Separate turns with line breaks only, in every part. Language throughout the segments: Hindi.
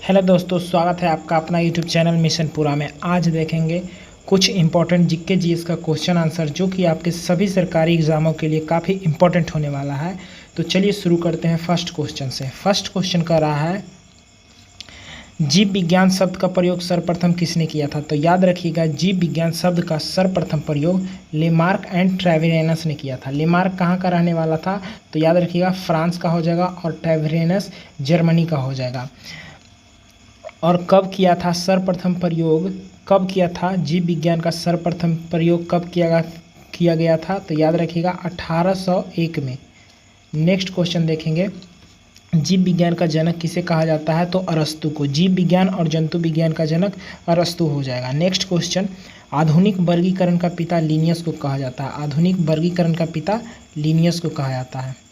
हेलो दोस्तों, स्वागत है आपका अपना यूट्यूब चैनल मिशन पूरा में। आज देखेंगे कुछ इंपॉर्टेंट जीके जीएस का क्वेश्चन आंसर जो कि आपके सभी सरकारी एग्जामों के लिए काफ़ी इंपॉर्टेंट होने वाला है। तो चलिए शुरू करते हैं फर्स्ट क्वेश्चन से। फर्स्ट क्वेश्चन कर रहा है, जीव विज्ञान शब्द का प्रयोग सर्वप्रथम किसने किया था? तो याद रखिएगा, जीव विज्ञान शब्द का सर्वप्रथम प्रयोग लेमार्क एंड ट्रेविरेनस ने किया था। लेमार्क कहाँ का रहने वाला था? तो याद रखिएगा, फ्रांस का हो जाएगा और ट्रेविरेनस जर्मनी का हो जाएगा। और कब किया था सर्वप्रथम प्रयोग? कब किया था जीव विज्ञान का सर्वप्रथम प्रयोग? कब किया गया था? तो याद रखिएगा 1801 में। नेक्स्ट क्वेश्चन देखेंगे, जीव विज्ञान का जनक किसे कहा जाता है? तो अरस्तु को। जीव विज्ञान और जंतु विज्ञान का जनक अरस्तु हो जाएगा। नेक्स्ट क्वेश्चन, आधुनिक वर्गीकरण का पिता लिनियस को कहा जाता है। आधुनिक वर्गीकरण का पिता लिनियस को कहा जाता है।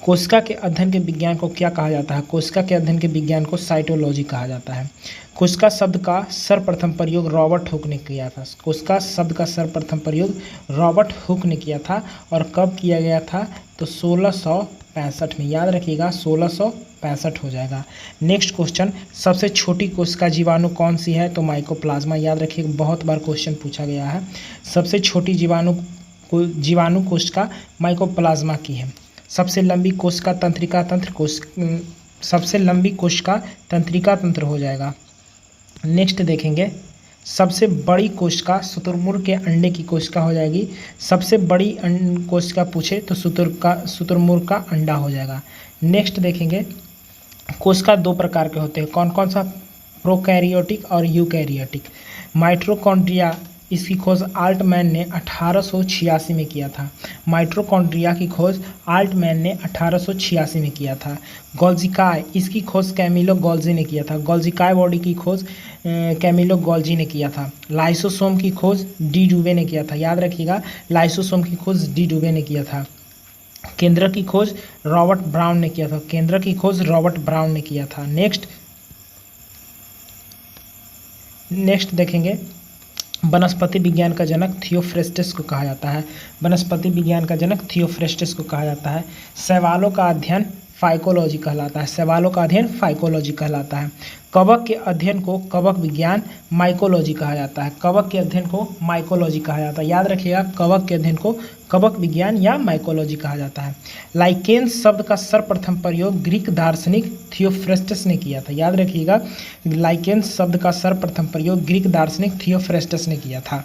कोशिका के अध्ययन के विज्ञान को क्या कहा जाता है? कोशिका के अध्ययन के विज्ञान को साइटोलॉजी कहा जाता है। कोशिका शब्द का सर्वप्रथम प्रयोग रॉबर्ट हुक ने किया था। कोशिका शब्द का सर्वप्रथम प्रयोग रॉबर्ट हुक ने किया था। और कब किया गया था? तो 1665 में। याद रखिएगा 1665 हो जाएगा। नेक्स्ट क्वेश्चन, सबसे छोटी कोशिका जीवाणु कौन सी है? तो माइकोप्लाज्मा। याद रखिएगा, बहुत बार क्वेश्चन पूछा गया है। सबसे छोटी जीवाणु कोशिका माइकोप्लाज्मा की है। सबसे लंबी कोशिका तंत्रिका तंत्र सबसे लंबी कोशिका तंत्रिका तंत्र हो जाएगा। नेक्स्ट देखेंगे, सबसे बड़ी कोशिका शुतुरमुर्ग के अंडे की कोशिका हो जाएगी। सबसे बड़ी कोशिका पूछे तो शुतुरमुर्ग का अंडा हो जाएगा। नेक्स्ट देखेंगे, कोशिका दो प्रकार के होते हैं। कौन कौन सा? प्रोकैरियोटिक और यूकैरियोटिक। माइटोकॉन्ड्रिया, इसकी खोज आल्टमैन ने 1886 में किया था। माइटोकॉन्ड्रिया की खोज आल्टमैन ने 1886 में किया था। गोल्जिकाय, इसकी खोज कैमिलो गोल्जी ने किया था। गोल्जिकाय बॉडी की खोज कैमिलो गोल्जी ने किया था। लाइसोसोम की खोज डी डुबे ने किया था। याद रखिएगा, लाइसोसोम की खोज डी डुबे ने किया था। केंद्र की खोज रॉबर्ट ब्राउन ने किया था। केंद्र की खोज रॉबर्ट ब्राउन ने किया था। नेक्स्ट देखेंगे, वनस्पति विज्ञान का जनक थियोफ्रेस्टस को कहा जाता है। वनस्पति विज्ञान का जनक थियोफ्रेस्टस को कहा जाता है। शैवालों का अध्ययन फाइकोलॉजी कहलाता है। शैवालों का अध्ययन फाइकोलॉजी कहलाता है। कवक के अध्ययन को कवक विज्ञान माइकोलॉजी कहा जाता है। कवक के अध्ययन को माइकोलॉजी कहा जाता है। याद रखिएगा, कवक के अध्ययन को कवक विज्ञान या माइकोलॉजी कहा जाता है। लाइकेन शब्द का सर्वप्रथम प्रयोग ग्रीक दार्शनिक थियोफ्रेस्टस ने किया था। याद रखिएगा, लाइकेन शब्द का सर्वप्रथम प्रयोग ग्रीक दार्शनिक थियोफ्रेस्टस ने किया था।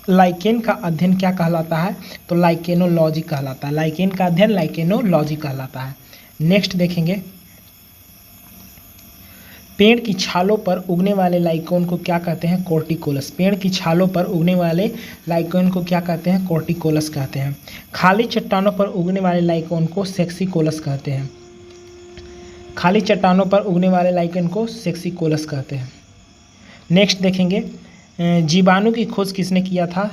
लाइकेन का अध्ययन क्या कहलाता है? तो लाइकेनोलॉजी कहलाता है। लाइकेन का अध्ययन लाइकेनोलॉजी कहलाता है। नेक्स्ट देखेंगे, पेड़ की छालों पर उगने वाले लाइकोन को क्या कहते हैं? कोर्टिकोलस। पेड़ की छालों पर उगने वाले लाइकोन को क्या कहते हैं? कोर्टिकोलस कहते हैं। खाली चट्टानों पर उगने वाले लाइकोन को सेक्सिकोलस कहते हैं। खाली चट्टानों पर उगने वाले लाइकोन को सेक्सिकोलस कहते हैं। नेक्स्ट देखेंगे, जीवाणु की खोज किसने किया था?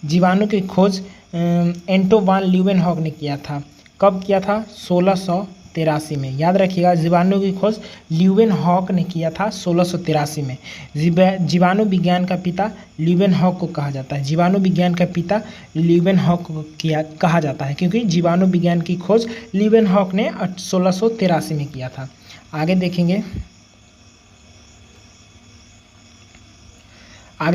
जीवाणु की खोज एंटो वान ल्यूवेनहॉक ने किया था। कब किया था? 1683 में। याद रखिएगा, जीवाणु की खोज ल्यूवेनहॉक ने किया था 1683 में। जीवाणु विज्ञान का पिता ल्यूवेनहॉक को कहा जाता है। जीवाणु विज्ञान का पिता ल्यूवेनहॉक को कहा जाता है, क्योंकि जीवाणु विज्ञान की खोज ल्यूवेनहॉक ने 1683 में किया था। आगे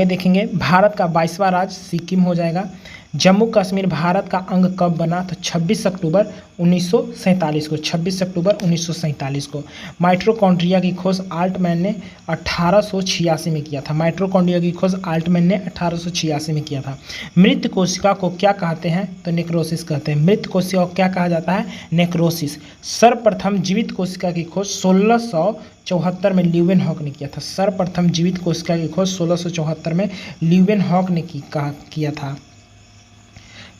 देखेंगे, भारत का 22वां राज्य सिक्किम हो जाएगा। जम्मू कश्मीर भारत का अंग कब बना? तो 26 अक्टूबर 1947 को। 26 अक्टूबर 1947 को। माइटोकॉन्ड्रिया की खोज आल्टमैन ने 1886 में किया था। माइटोकॉन्ड्रिया की खोज आल्टमैन ने 1886 में किया था। मृत कोशिका को क्या कहते हैं? तो नेक्रोसिस कहते हैं। मृत कोशिका को क्या कहा जाता है? नेक्रोसिस। सर्वप्रथम जीवित कोशिका की खोज 1674 में ल्यूवेनहॉक ने किया था। सर्वप्रथम जीवित कोशिका की खोज 1674 में ल्यूवेनहॉक ने किया था।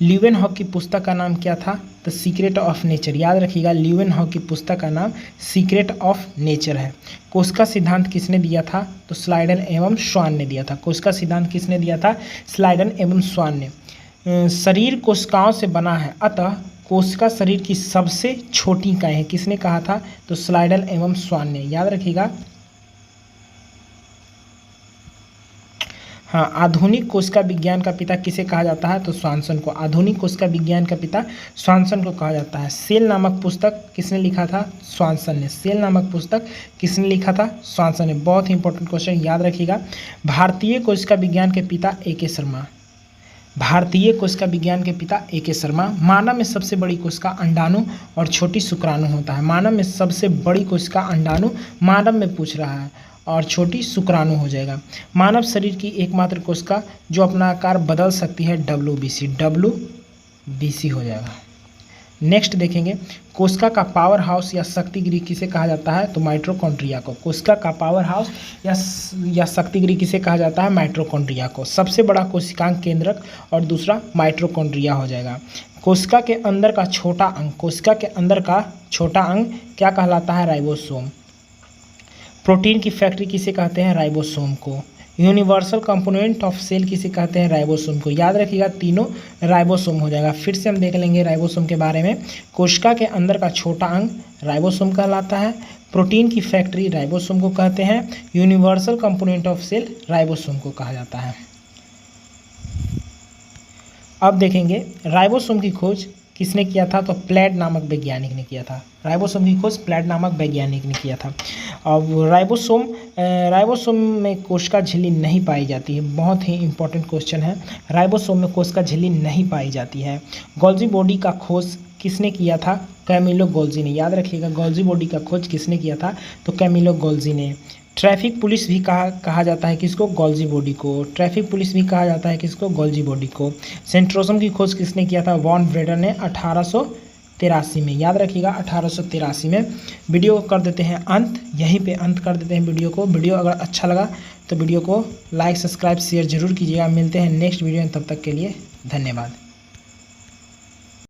ल्यूवेनहॉक की पुस्तक का नाम क्या था? The secret of nature. याद रखिएगा, ल्यूवेनहॉक की पुस्तक का नाम सीक्रेट ऑफ नेचर है। कोशिका सिद्धांत किसने दिया था? तो स्लाइडन एवं स्वान ने दिया था। कोशिका सिद्धांत किसने दिया था? स्लाइडन एवं स्वान ने। शरीर कोशिकाओं से बना है, अतः कोशिका शरीर की सबसे छोटी इकाई है। किसने कहा था? तो स्लाइडन एवं स्वान ने। याद रखिएगा, हाँ, आधुनिक कोशिका विज्ञान का पिता किसे कहा जाता है? तो स्वानसन को। आधुनिक कोशिका विज्ञान का पिता स्वानसन को कहा जाता है। सेल नामक पुस्तक किसने लिखा था? स्वानसन ने। सेल नामक पुस्तक किसने लिखा था? स्वानसन ने। बहुत ही इंपॉर्टेंट क्वेश्चन, याद रखिएगा। भारतीय कोशिका विज्ञान के पिता A.K. शर्मा। भारतीय कोशिका विज्ञान के पिता A.K. शर्मा। मानव में सबसे बड़ी कोशिका अंडाणु और छोटी शुक्राणु होता है। मानव में सबसे बड़ी कोशिका अंडाणु, मानव में पूछ रहा है, और छोटी शुक्राणु हो जाएगा। मानव शरीर की एकमात्र कोशिका जो अपना आकार बदल सकती है WBC। WBC हो जाएगा। नेक्स्ट देखेंगे, कोशिका का पावर हाउस या शक्ति गृह किसे कहा जाता है? तो माइटोकॉन्ड्रिया को। कोशिका का पावर हाउस या शक्ति गृह किसे कहा जाता है? माइटोकॉन्ड्रिया को। सबसे बड़ा कोशिकांग केंद्रक और दूसरा माइटोकॉन्ड्रिया हो जाएगा। कोशिका के अंदर का छोटा अंग, कोशिका के अंदर का छोटा अंग क्या कहलाता है? राइबोसोम। प्रोटीन की फैक्ट्री किसे कहते हैं? राइबोसोम को। यूनिवर्सल कंपोनेंट ऑफ सेल किसे कहते हैं? राइबोसोम को। याद रखिएगा, तीनों राइबोसोम हो जाएगा। फिर से हम देख लेंगे राइबोसोम के बारे में। कोशिका के अंदर का छोटा अंग राइबोसोम कहलाता है। प्रोटीन की फैक्ट्री राइबोसोम को कहते हैं। Universal component of cell ribosome को कहा जाता है। अब देखेंगे राइबोसोम की खोज किसने किया था? तो प्लैड नामक वैज्ञानिक ने किया था। राइबोसोम की खोज प्लैड नामक वैज्ञानिक ने किया था। अब राइबोसोम में कोशिका झिल्ली नहीं पाई जाती है। बहुत ही इंपॉर्टेंट क्वेश्चन है। राइबोसोम में कोशिका झिल्ली नहीं पाई जाती है। गोल्जी बॉडी का खोज किसने किया था? कैमिलो गोल्जी ने। याद रखिएगा, गोल्जी बॉडी का खोज किसने किया था? तो कैमिलो गोल्जी ने। ट्रैफिक पुलिस भी कहा जाता है किसको? गोल्जी बॉडी को। ट्रैफिक पुलिस भी कहा जाता है किसको? गोल्जी बॉडी को। सेंट्रोसोम की खोज किसने किया था? वॉन ब्रेडर ने 1883 में। याद रखिएगा, 1883 में। वीडियो को कर देते हैं अंत, यहीं पे अंत कर देते हैं वीडियो को। वीडियो अगर अच्छा लगा तो वीडियो को लाइक, सब्सक्राइब, शेयर जरूर कीजिएगा। मिलते हैं नेक्स्ट वीडियो में, तब तक के लिए धन्यवाद।